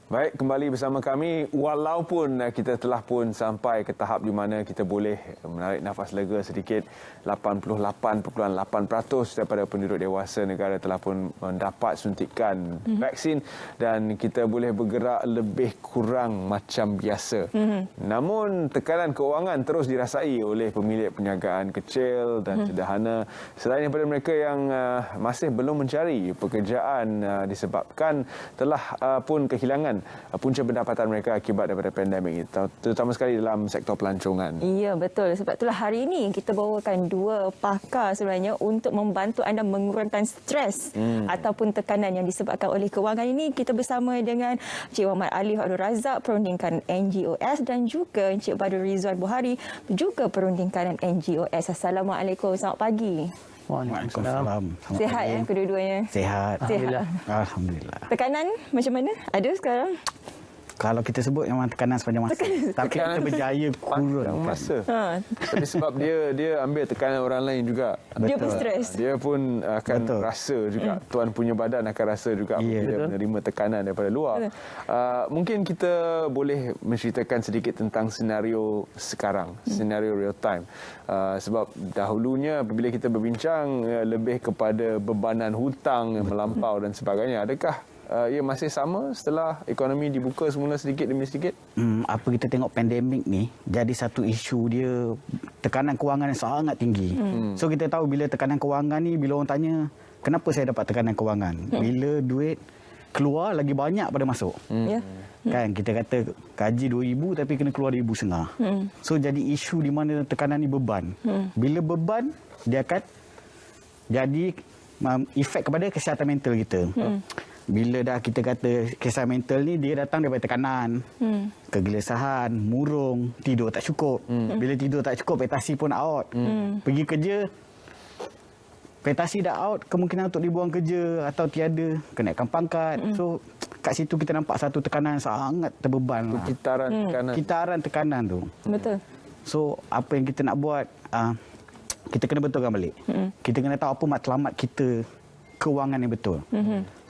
Baik, kembali bersama kami. Walaupun kita telah pun sampai ke tahap di mana kita boleh menarik nafas lega sedikit, 88.8% daripada penduduk dewasa negara telah pun mendapat suntikan vaksin dan kita boleh bergerak lebih kurang macam biasa. Namun tekanan kewangan terus dirasai oleh pemilik perniagaan kecil dan sederhana, selain daripada mereka yang masih belum mencari pekerjaan disebabkan telah pun kehilangan punca pendapatan mereka akibat daripada pandemik ini, terutama sekali dalam sektor pelancongan. Ya, betul. Sebab itulah hari ini kita bawakan dua pakar sebenarnya untuk membantu anda mengurangkan stres ataupun tekanan yang disebabkan oleh kewangan ini. Kita bersama dengan Encik Muhammad Ali Abdul Razak, perundingan NGOS, dan juga Encik Badrul Rizwan Buhari, juga perundingan NGOS. Assalamualaikum, selamat pagi. Waalaikumsalam. Sihat ya kedua-duanya? Sihat. Alhamdulillah. Alhamdulillah. Tekanan macam mana? Ada sekarang? Kalau kita sebut memang tekanan sepanjang masa. Tapi kita berjaya kurang masa. Tapi sebab dia ambil tekanan orang lain juga. Dia pun stres. Dia pun akan rasa juga. Tuan punya badan akan rasa juga apabila menerima tekanan daripada luar. Mungkin kita boleh menceritakan sedikit tentang senario sekarang, senario real time. Sebab dahulunya apabila kita berbincang lebih kepada bebanan hutang yang melampau dan sebagainya. Adakah ia masih sama setelah ekonomi dibuka semula sedikit demi sedikit? Apa kita tengok pandemik ni jadi satu isu dia, tekanan kewangan yang sangat tinggi. So kita tahu bila tekanan kewangan ni, bila orang tanya kenapa saya dapat tekanan kewangan, bila duit keluar lagi banyak pada masuk. Kan kita kata gaji 2,000 tapi kena keluar 1,500. So jadi isu di mana tekanan ni beban. Bila beban, dia akan jadi efek kepada kesihatan mental kita. Bila dah kita kata kesihatan mental ni dia datang daripada tekanan, kegelisahan, murung, tidur tak cukup. Bila tidur tak cukup, prestasi pun out. Pergi kerja, prestasi dah out, kemungkinan untuk dibuang kerja atau tiada, kenaikan pangkat. So kat situ kita nampak satu tekanan sangat terbeban. Kitaran tekanan tu. Betul. So apa yang kita nak buat, kita kena betulkan balik. Kita kena tahu apa matlamat kita kewangan yang betul.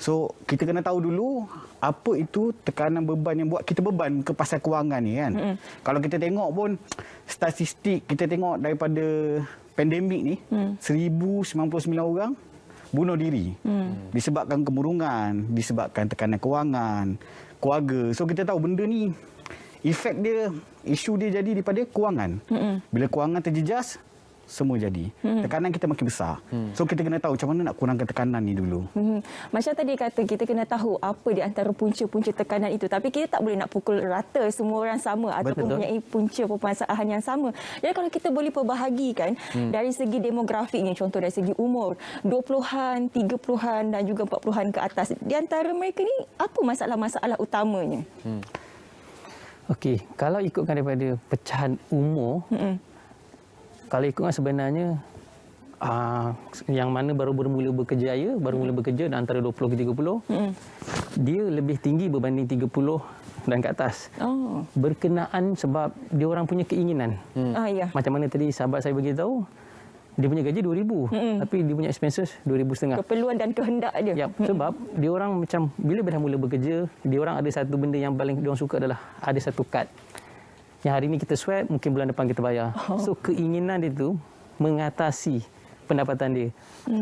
So kita kena tahu dulu apa itu tekanan beban yang buat kita beban ke pasal kewangan ni kan. Kalau kita tengok pun statistik, kita tengok daripada pandemik ni 1,099 orang bunuh diri disebabkan kemurungan, disebabkan tekanan kewangan, keluarga. So kita tahu benda ni efek dia, isu dia jadi daripada kewangan. Bila kewangan terjejas, semua jadi. Tekanan kita makin besar. So kita kena tahu macam mana nak kurangkan tekanan ni dulu. Macam tadi kata kita kena tahu apa di antara punca-punca tekanan itu. Tapi kita tak boleh nak pukul rata semua orang sama ataupun mempunyai punca permasalahan yang sama. Jadi kalau kita boleh perbahagikan dari segi demografiknya, contoh dari segi umur 20-an, 30-an dan juga 40-an ke atas. Di antara mereka ni apa masalah-masalah utamanya? Okey, kalau ikutkan daripada pecahan umur, kalau ikutkan sebenarnya yang mana baru bermula bekerja dan antara 20 ke 30, dia lebih tinggi berbanding 30 dan ke atas. Berkenaan sebab dia orang punya keinginan. Macam mana tadi sahabat saya beritahu, dia punya gaji 2,000 tapi dia punya expenses 2,500. Keperluan dan kehendak dia. Sebab dia orang macam bila dah mula bekerja, dia orang ada satu benda yang paling dia orang suka adalah ada satu kad. Yang hari ini kita swipe, mungkin bulan depan kita bayar. So keinginan dia tu mengatasi pendapatan dia.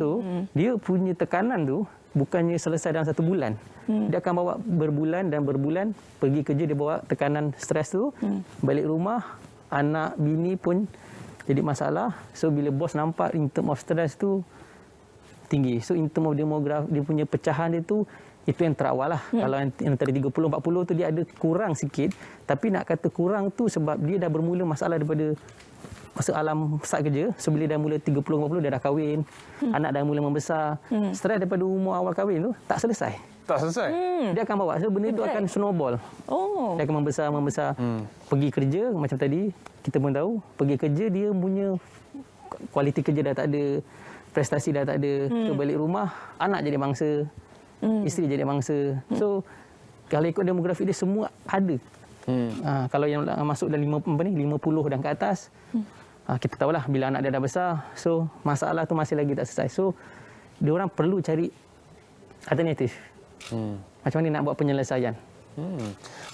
So dia punya tekanan tu bukannya selesai dalam 1 bulan. Dia akan bawa berbulan dan berbulan. Pergi kerja dia bawa tekanan stres tu. Balik rumah, anak, bini pun jadi masalah. So bila bos nampak in term of stress tu tinggi. So in term of demografi, dia punya pecahan dia tu, itu yang terawal lah. Kalau yang tadi 30-40 tu dia ada kurang sikit. Tapi nak kata kurang tu sebab dia dah bermula masalah daripada masa alam start kerja. So bila dah mula 30-40 dia dah kahwin. Anak dah mula membesar. Stres daripada umur awal kahwin tu tak selesai. Dia akan bawa. So benda tu akan snowball. Dia akan membesar. Pergi kerja macam tadi kita pun tahu. Pergi kerja dia punya kualiti kerja dah tak ada. Prestasi dah tak ada. So balik rumah anak jadi mangsa. Isteri jadi mangsa. So kalau ikut demografi dia semua ada. Kalau yang masuk dalam 50 dan ke atas, kita tahulah bila anak dia dah besar, so masalah tu masih lagi tak selesai. So dia orang perlu cari alternatif. Macam mana nak buat penyelesaian.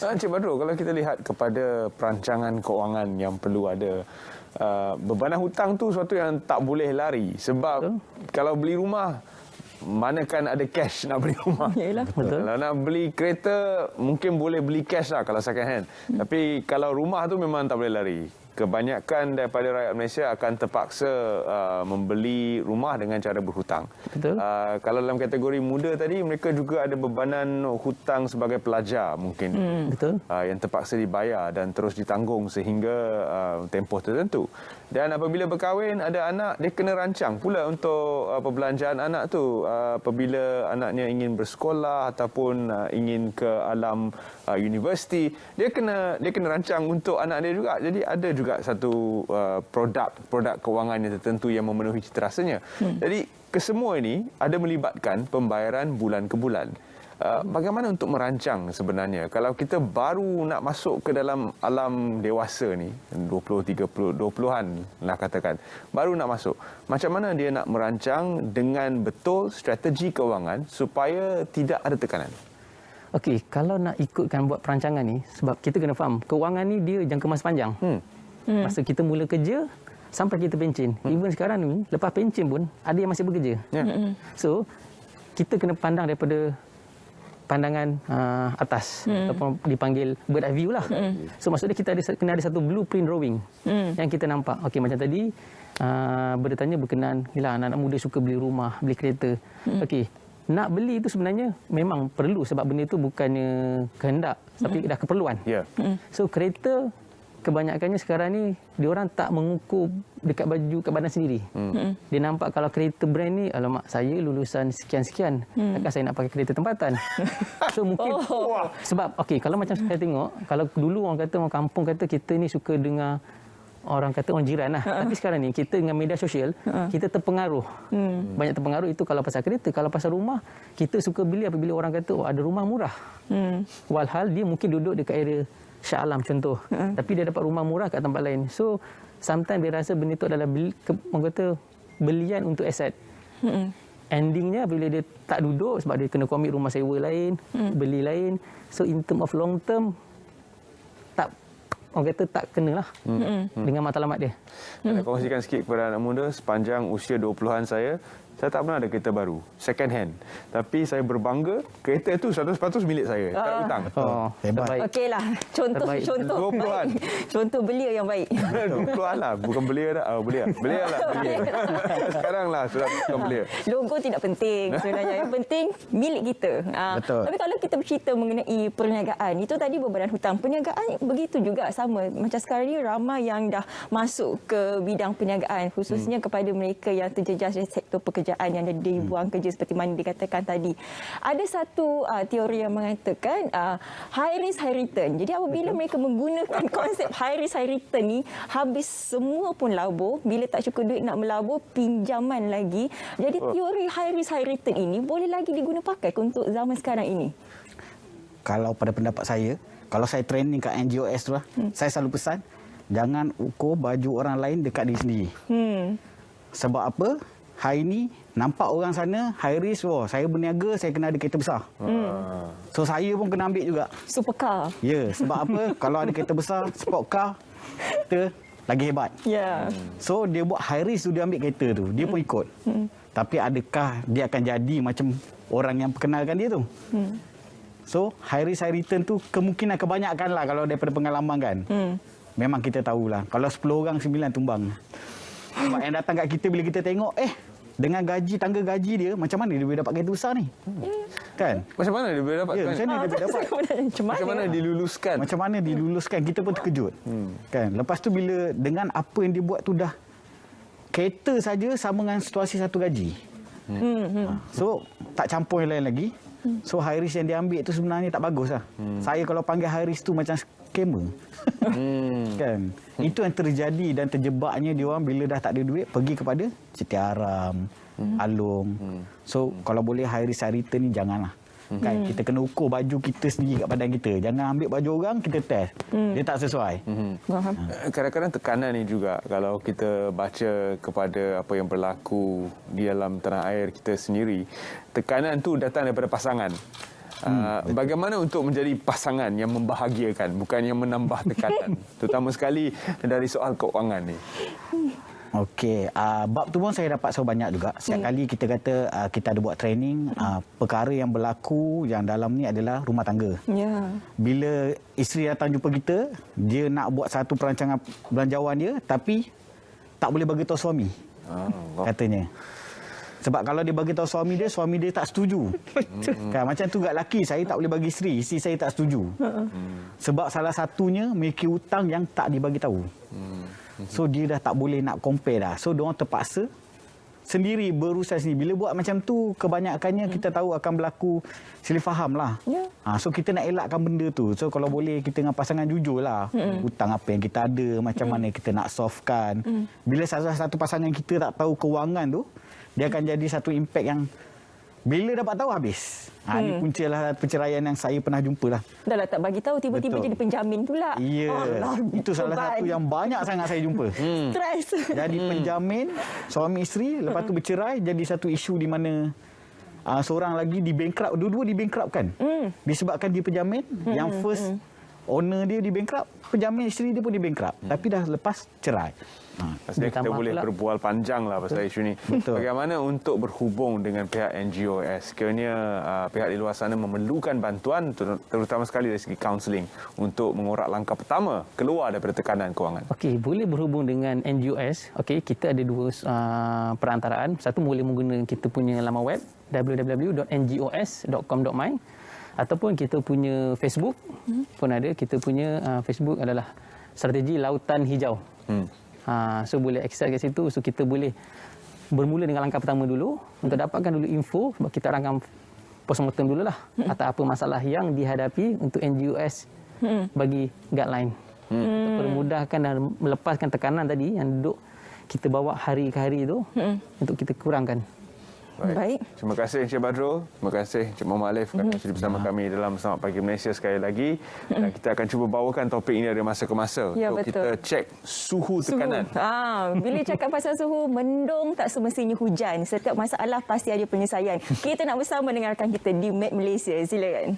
Encik Badrul, kalau kita lihat kepada perancangan kewangan yang perlu ada, bebanan hutang tu suatu yang tak boleh lari. Sebab kalau beli rumah, manakan ada cash nak beli rumah. Yalah. Kalau nak beli kereta, mungkin boleh beli cash lah kalau second hand. Tapi kalau rumah tu memang tak boleh lari. Kebanyakan daripada rakyat Malaysia akan terpaksa membeli rumah dengan cara berhutang. Betul. Kalau dalam kategori muda tadi, mereka juga ada bebanan hutang sebagai pelajar mungkin. Betul. Yang terpaksa dibayar dan terus ditanggung sehingga tempoh tertentu. Dan apabila berkahwin, ada anak, dia kena rancang pula untuk perbelanjaan anak tu. Apabila anaknya ingin bersekolah ataupun ingin ke alam universiti, dia kena rancang untuk anak dia juga. Jadi ada juga satu produk kewangan yang tertentu yang memenuhi citarasanya. Jadi kesemua ini ada melibatkan pembayaran bulan ke bulan. Bagaimana untuk merancang sebenarnya? Kalau kita baru nak masuk ke dalam alam dewasa ni, 20, 30, 20-an lah katakan, baru nak masuk. Macam mana dia nak merancang dengan betul strategi kewangan supaya tidak ada tekanan? Okey, kalau nak ikutkan buat perancangan ni, sebab kita kena faham, kewangan ni dia jangka masa panjang. Masa kita mula kerja sampai kita pencen. Even sekarang ni, lepas pencen pun ada yang masih bekerja. So, kita kena pandang daripada pandangan atas ataupun dipanggil bird eye view lah. So maksudnya kita kena ada satu blueprint drawing yang kita nampak. Okey, macam tadi bertanya berkenaan bila anak-anak muda suka beli rumah, beli kereta. Okey, nak beli itu sebenarnya memang perlu sebab benda itu bukannya kehendak tapi dah keperluan. So kereta kebanyakannya sekarang ni diorang tak mengukur dekat baju kat badan sendiri. Dia nampak kalau kereta brand ni, alamak saya lulusan sekian-sekian, takkan saya nak pakai kereta tempatan. So mungkin sebab okey, kalau macam saya tengok, kalau dulu orang kata, orang kampung kata kita ni suka dengar orang kata orang jiran lah. Tapi sekarang ni kita dengan media sosial, kita terpengaruh. Banyak terpengaruh itu kalau pasal kereta. Kalau pasal rumah, kita suka beli apabila orang kata ada rumah murah. Walhal dia mungkin duduk dekat area Shah Alam contoh. Tapi dia dapat rumah murah kat tempat lain. So, sometimes dia rasa benda itu adalah orang kata belian untuk aset. Endingnya bila dia tak duduk sebab dia kena komit rumah sewa lain, beli lain. So, in term of long term, tak orang kata tak kenalah dengan matlamat dia. Nak kongsikan sikit kepada anak muda, sepanjang usia 20-an saya tak pernah ada kereta baru, second hand. Tapi saya berbangga, kereta itu 100% milik saya, tak hutang. Hebat. Okeylah, contoh 20-an. Contoh belia yang baik. 20-an lah, bukan belia dah. Belia lah. Sekarang lah sudah bukan belia. Logo tidak penting sebenarnya. Yang penting milik kita. Betul. Tapi kalau kita bercerita mengenai perniagaan, itu tadi bebanan hutang. Perniagaan begitu juga sama. Macam sekarang ni ramai yang dah masuk ke bidang perniagaan, khususnya kepada mereka yang terjejas dari sektor pekerjaan yang dah dibuang kerja seperti mana dikatakan tadi. Ada satu teori yang mengatakan high risk high return. Jadi apabila mereka menggunakan konsep high risk high return ni, habis semua pun labur. Bila tak cukup duit nak melabur, pinjaman lagi. Jadi teori high risk high return ini boleh lagi diguna pakai untuk zaman sekarang ini. Kalau pada pendapat saya, kalau saya training kat NGOS tu lah, saya selalu pesan, jangan ukur baju orang lain dekat diri sendiri. Sebab apa? Hari ni nampak orang sana high risk, saya berniaga, saya kena ada kereta besar. So saya pun kena ambil juga. Supercar. Ya, sebab apa? Kalau ada kereta besar, sport car, kita lagi hebat. Ya. So dia buat high risk tu, dia ambil kereta tu, dia pun ikut. Tapi adakah dia akan jadi macam orang yang perkenalkan dia tu? So high risk high return tu kemungkinan kebanyakan lah kalau daripada pengalaman kan. Memang kita tahulah, kalau 10 orang 9 tumbang. Sebab yang datang kat kita bila kita tengok, dengan tangga gaji dia, macam mana dia boleh dapat kereta besar ni? Kan? Macam mana dia boleh dapat? Ya, macam mana dia boleh dapat? Macam mana diluluskan? Macam mana diluluskan? Kita pun terkejut. Kan? Lepas tu bila dengan apa yang dia buat tu dah, kereta saja sama dengan situasi satu gaji. So, tak campur yang lain lagi. So, high risk yang dia ambil tu sebenarnya tak bagus lah. Saya kalau panggil high risk tu macam scammer. Kan? Itu yang terjadi dan terjebaknya dia orang bila dah tak ada duit pergi kepada Setiaram, Alung. So kalau boleh high risk high return ni janganlah. Kan kita kena ukur baju kita sendiri kat badan kita. Jangan ambil baju orang kita test. Dia tak sesuai. Kadang-kadang tekanan ni juga kalau kita baca kepada apa yang berlaku di dalam tanah air kita sendiri, tekanan tu datang daripada pasangan. Bagaimana untuk menjadi pasangan yang membahagiakan, bukan yang menambah tekanan, terutama sekali dari soal keuangan ni? Okey, bab tu pun saya dapat so banyak juga. Setiap kali kita kata kita ada buat training, perkara yang berlaku yang dalam ni adalah rumah tangga. Ya. Bila isteri datang jumpa kita, dia nak buat satu perancangan belanjawan dia tapi tak boleh bagi tahu suami. Katanya. Sebab kalau dia bagi tahu suami dia tak setuju. Kan macam tu kat lelaki, saya tak boleh bagi isteri saya tak setuju. Sebab salah satunya memiliki hutang yang tak dibagi tahu. So dia dah tak boleh nak compare dah. So diorang terpaksa sendiri berusaha sendiri. Bila buat macam tu, kebanyakannya kita tahu akan berlaku silih faham lah. So kita nak elakkan benda tu. So kalau boleh kita dengan pasangan jujur lah. Hutang apa yang kita ada, macam mana kita nak solvekan. Bila salah satu pasangan kita tak tahu kewangan tu, dia akan jadi satu impak yang bila dapat tahu habis. Ini puncalah perceraian yang saya pernah jumpa lah. Dah lah tak bagi tahu, tiba-tiba jadi penjamin pula. Ya, itu salah satu yang banyak sangat saya jumpa. Stres. Jadi penjamin, suami isteri, lepas tu bercerai, jadi satu isu di mana seorang lagi di bankrupt, dua-dua di bankruptkan. Disebabkan dia penjamin, yang first owner dia di bankrupt, penjamin isteri dia pun di bankrupt. Tapi dah lepas cerai. Pastinya kita boleh berbual panjang lah pasal isu ni. Bagaimana untuk berhubung dengan pihak NGOS? Sekiranya pihak di luar sana memerlukan bantuan, terutama sekali dari segi kaunseling, untuk mengorak langkah pertama keluar daripada tekanan kewangan. Okey, boleh berhubung dengan NGOS. Okey, kita ada dua perantaraan. Satu boleh menggunakan kita punya laman web www.ngos.com.my, ataupun kita punya Facebook pun ada. Kita punya Facebook adalah Strategi Lautan Hijau. So boleh akses kat situ. So kita boleh bermula dengan langkah pertama dulu untuk dapatkan dulu info, sebab kita akan postmortem dululah atas apa masalah yang dihadapi untuk NGOS bagi guideline untuk permudahkan dan melepaskan tekanan tadi yang duduk kita bawa hari ke hari itu untuk kita kurangkan. Baik. Terima kasih Encik Badrul. Terima kasih Encik Muhammad Alif kerana sudi bersama kami dalam Selamat Pagi Malaysia sekali lagi. Dan kita akan cuba bawakan topik ini dari masa ke masa untuk kita cek suhu tekanan. Bila cakap pasal suhu, mendung tak semestinya hujan. Setiap masalah pasti ada penyelesaian. Kita nak bersama dengan rakan kita di Med Malaysia. Silakan.